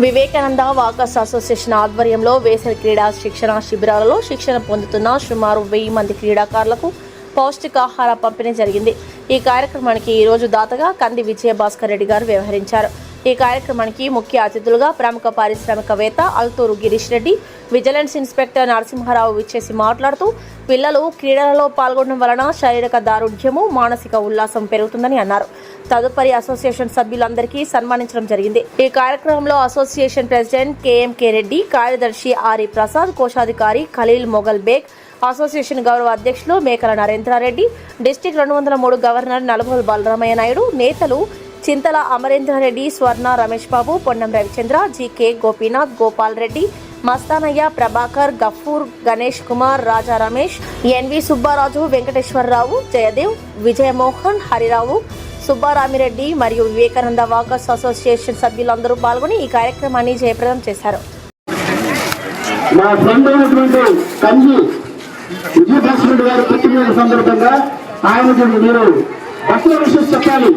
Vivekananda walkers association ఆధ్వర్యంలో వేసవి క్రీడా శిక్షణ శిబిరాలలో శిక్షణ పొందుతున్న సుమారు 1000 మంది క్రీడాకారులకు పౌష్టికాహార పంపిణీ జరిగింది. ఈ కార్యక్రమానికి ఈరోజు దాతగా కంది విజయభాస్కర్ రెడ్డి గారు వ్యవహరించారు. ఈ కార్యక్రమానికి ముఖ్య అతిథులుగా ప్రముఖ పారిశ్రామికవేత్త అల్తూరు గిరీష్ రెడ్డి, విజిలెన్స్ ఇన్స్పెక్టర్ నరసింహారావు విచ్చేసి మాట్లాడుతూ పిల్లలు క్రీడలలో పాల్గొనడం వలన శారీరక దారుఢ్యము, మానసిక ఉల్లాసం పెరుగుతుందని అన్నారు. తదుపరి అసోసియేషన్ సభ్యులందరికీ సన్మానించడం జరిగింది. ఈ కార్యక్రమంలో అసోసియేషన్ ప్రెసిడెంట్ కేఎంకే రెడ్డి, కార్యదర్శి ఆరి ప్రసాద్, కోశాధికారి ఖలీల్ మొగల్ బేగ్, అసోసియేషన్ గౌరవ అధ్యక్షులు మేకల నరేంద్రారెడ్డి, డిస్టిక్ 203 గవర్నర్ నలుగోలు బలరామయ్య నాయుడు, నేతలు చింతల అమరేంద్రారెడ్డి, స్వర్ణ రమేష్ బాబు, పొన్నం రవిచంద్ర, జీకే గోపీనాథ్, గోపాల్ రెడ్డి, మస్తానయ్య, ప్రభాకర్, గఫూర్, గణేష్ కుమార్, రాజా రమేష్, ఎన్వి సుబ్బారాజు, వెంకటేశ్వరరావు, జయదేవ్, విజయమోహన్, హరిరావు, సుబ్బారామిరెడ్డి మరియు వివేకానంద వాకర్స్ అసోసియేషన్ సభ్యులందరూ పాల్గొని ఈ కార్యక్రమాన్ని జయప్రదం చేశారు. సందర్భంగా ఆయనకు మీరు బస్సుల విషయం చెప్పాలి.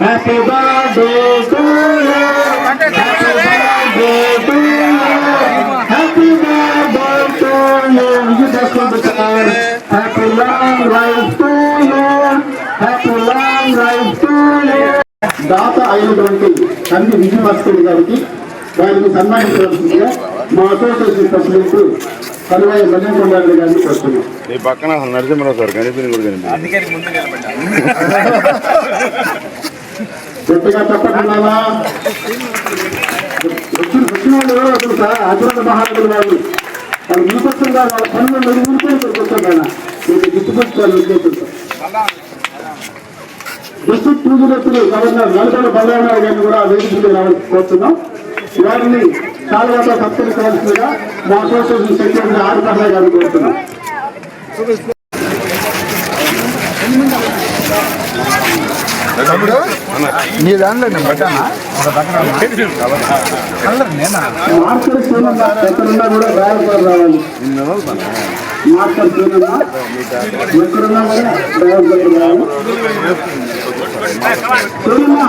Happy birthday to you, happy birthday to you, happy birthday to you, Vijayabhaskar, happy long life to you, happy long life to you. దాత అయినటువంటి కంది విజయభాస్కర్ గారికి వారిని సన్మానించవలసిందిగా మా అసోసియేషన్ ప్రెసిడెంట్ కనువయ్య మన్యంకొండారెడ్డి గారిని కోరుతున్నాం. ఈ పక్కన నరసింహరావు సార్ కనిపించింది కూడా గట్టిగా తప్పకుండా వచ్చిన వాళ్ళు అసలు సార్ అభివృద్ధి మహారాజులు వాళ్ళు వాళ్ళు వినిపిస్తుందా వాళ్ళ పనులు మెరుగుకుంటే వస్తున్నాను మీకు గుర్తుపెట్టుకోవాలి. డిస్ట్రిక్ట్ ట్యూజులెత్తులు గవర్నర్ నల్గొండ బలరామరావు గారిని కూడా వేదికగా రావాలని కోరుతున్నాం. వారిని చాలా సత్కరించవలసిందిగా మా అసోసియేషన్ సెక్రటరీ ఆర్ ప్రసాద్ గారిని కోరుతున్నాం. నీ దాంట్లో మార్కర్ సూనన్నా ఎక్కడున్నా కూడా డ్రైవర్ రావాలి. మార్కర్ సూనన్నా ఎక్కడున్నా కూడా డ్రైవర్ రావాలి. సూనన్నా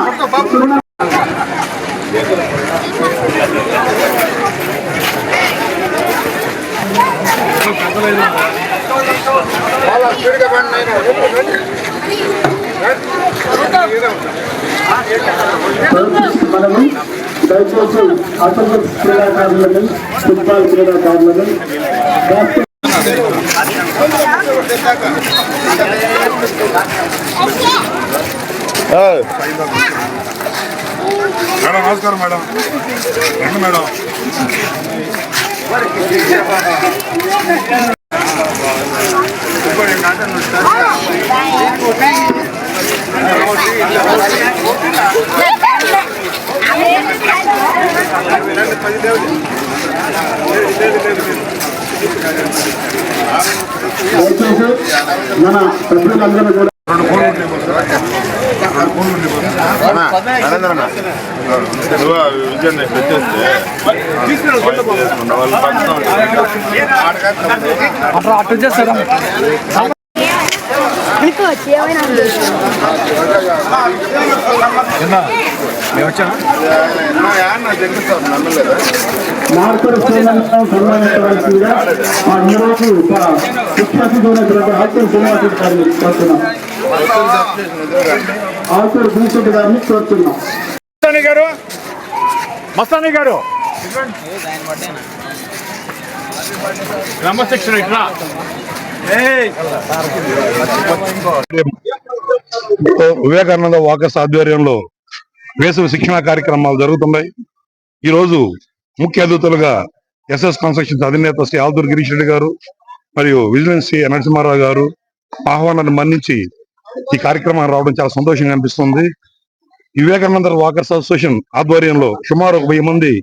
మనము దయచేసి అథ్లెటిక్స్ క్రీడాకారులని, ఫుట్బాల్ క్రీడాకారులని నమస్కారం మేడం. మేడం మన సభ్యులందరూ కూడా విజయాన్ని అటు చేస్తారా మార్కర్ సన్మానించవలసిందిగా ఆ ఈరోజు ముఖ్య అతిథులైనటువంటి ఆల్తూరు శ్రీనివాసరెడ్డి గారిని కోరుతున్నాం. ఆల్తూరు శ్రీనివాసరెడ్డి గారిని కోరుతున్నాం. మస్తాని గారు క్రమశిక్షణ ఇట్లా వివేకానంద వాకర్స్ ఆధ్వర్యంలో వేసవి శిక్షణ కార్యక్రమాలు జరుగుతున్నాయి. ఈరోజు ముఖ్య అతిథులుగా ఎస్ఎస్ కన్స్ట్రక్షన్స్ అధినేత శ్రీ ఆల్తూరు గిరీష్ రెడ్డి గారు మరియు విజిలెన్స్ నరసింహారావు గారు ఆహ్వానాన్ని మన్నించి ఈ కార్యక్రమాన్ని రావడం చాలా సంతోషంగా అనిపిస్తుంది. వివేకానంద వాకర్స్ అసోసియేషన్ ఆధ్వర్యంలో సుమారు 1000 మంది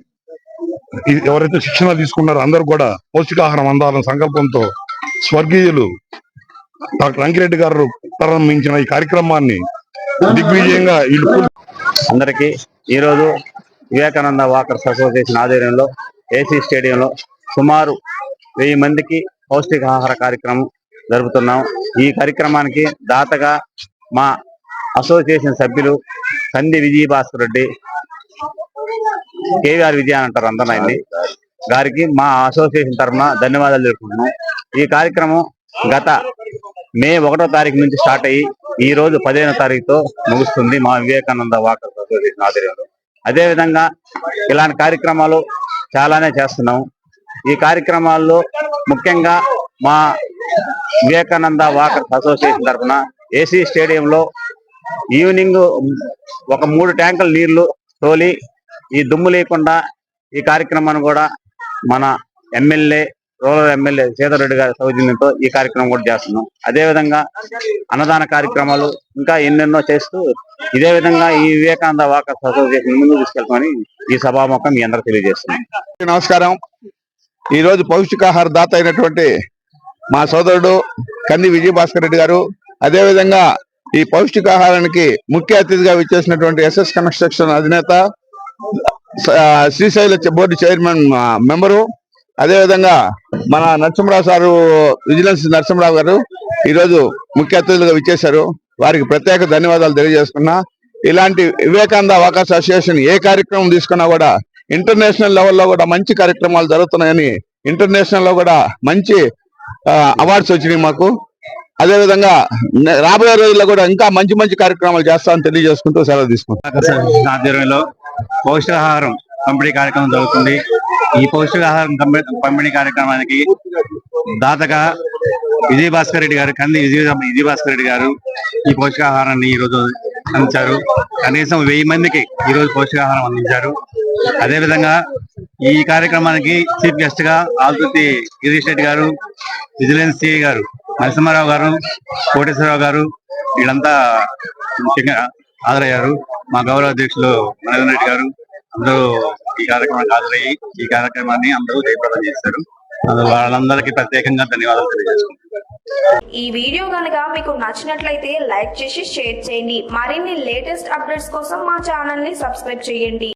ఎవరైతే శిక్షణ తీసుకున్నారో అందరూ కూడా పౌష్టికాహారం అందాలన్న సంకల్పంతో స్వర్గీయులు డాక్టర్ అంకిరెడ్డి గారు ప్రారంభించిన ఈ కార్యక్రమాన్ని దిగ్విజయంగా అందరికీ ఈరోజు వివేకానంద వాకర్స్ అసోసియేషన్ ఆధ్వర్యంలో ఏసీ స్టేడియంలో సుమారు 1000 మందికి పౌష్టికాహార కార్యక్రమం జరుపుతున్నాం. ఈ కార్యక్రమానికి దాతగా మా అసోసియేషన్ సభ్యులు కంది విజయభాస్కర్ రెడ్డి, కేవీఆర్ విజయ అని అంటారు అందరూ ఆయన్ని గారికి మా అసోసియేషన్ తరఫున ధన్యవాదాలు తెలుపుకుంటున్నాం. ఈ కార్యక్రమం గత మే 1వ తారీఖు నుంచి స్టార్ట్ అయ్యి ఈ రోజు 15వ తారీఖుతో ముగుస్తుంది మా వివేకానంద వాకర్స్ అసోసియేషన్ ఆధ్వర్యంలో. అదేవిధంగా ఇలాంటి కార్యక్రమాలు చాలానే చేస్తున్నాం. ఈ కార్యక్రమాల్లో ముఖ్యంగా మా వివేకానంద వాకర్స్ అసోసియేషన్ తరఫున ఏసీ స్టేడియంలో ఈవినింగ్ ఒక 3 ట్యాంకుల నీళ్లు తోలి ఈ దుమ్ము లేకుండా ఈ కార్యక్రమాన్ని కూడా మన రూరల్ ఎమ్మెల్యే సీతారెడ్డి గారి సౌజన్యంతో ఈ కార్యక్రమం కూడా చేస్తున్నాం. అదేవిధంగా అన్నదాన కార్యక్రమాలు ఇంకా ఎన్నెన్నో చేస్తూ ఇదే విధంగా ఈ వివేకానంద వాకర్స్ అసోసియేషన్ ముందుకు తీసుకెళ్తామని ఈ సభాముఖం మీ అందరూ తెలియజేస్తున్నాం. నమస్కారం. ఈ రోజు పౌష్టికాహార దాత అయినటువంటి మా సోదరుడు కంది విజయభాస్కర్ రెడ్డి గారు, అదేవిధంగా ఈ పౌష్టికాహారానికి ముఖ్య అతిథిగా విచ్చేసినటువంటి ఎస్ఎస్ కన్స్ట్రక్షన్ అధినేత, శ్రీశైల బోర్డు చైర్మన్ మెంబరు, అదేవిధంగా మన నరసింహరావు సారు, విజిలెన్స్ నరసింహరావు గారు ఈరోజు ముఖ్య అతిథులుగా విచ్చేశారు. వారికి ప్రత్యేక ధన్యవాదాలు తెలియజేసుకున్నా. ఇలాంటి వివేకానంద వాకర్స్ అసోసియేషన్ ఏ కార్యక్రమం తీసుకున్నా కూడా ఇంటర్నేషనల్ లెవెల్లో కూడా మంచి కార్యక్రమాలు జరుగుతున్నాయని, ఇంటర్నేషనల్ లో కూడా మంచి అవార్డ్స్ వచ్చినాయి మాకు. అదేవిధంగా రాబోయే రోజుల్లో కూడా ఇంకా మంచి మంచి కార్యక్రమాలు చేస్తామని తెలియజేసుకుంటూ సెలవు తీసుకుంటాం. ఆధ్వర్యంలో పౌష్టికాహారం పంపిణీ కార్యక్రమం జరుగుతుంది. ఈ పౌష్టికాహారం పంపిణీ కార్యక్రమానికి దాతగా విజయభాస్కర్ రెడ్డి గారు, కంది విజయభాస్కర్ రెడ్డి గారు ఈ పౌష్టికాహారాన్ని ఈ రోజు అందించారు. కనీసం 1000 మందికి ఈ రోజు పౌష్టికాహారం అందించారు. అదేవిధంగా ఈ కార్యక్రమానికి చీఫ్ గెస్ట్ గా ఆల్తుర్తి గిరీష్ రెడ్డి గారు, విజిలెన్స్ సిఐ గారు నరసింహారావు గారు, కోటేశ్వరరావు గారు వీళ్ళంతా ముఖ్యంగా హాజరయ్యారు. మా గౌరవ అధ్యక్షులు మనోహర్ రెడ్డి గారు అందరూ ఈ కార్యక్రమానికి హాజరయ్యి ఈ కార్యక్రమాన్ని అందరూ జయప్రదం చేశారు. వాళ్ళందరికీ ప్రత్యేకంగా ధన్యవాదాలు తెలియజేసుకుంటున్నాను. ఈ వీడియో కనుక మీకు నచ్చినట్లయితే లైక్ చేసి షేర్ చేయండి. మరిన్ని లేటెస్ట్ అప్డేట్స్ కోసం మా ఛానల్ ని సబ్స్క్రైబ్ చేయండి.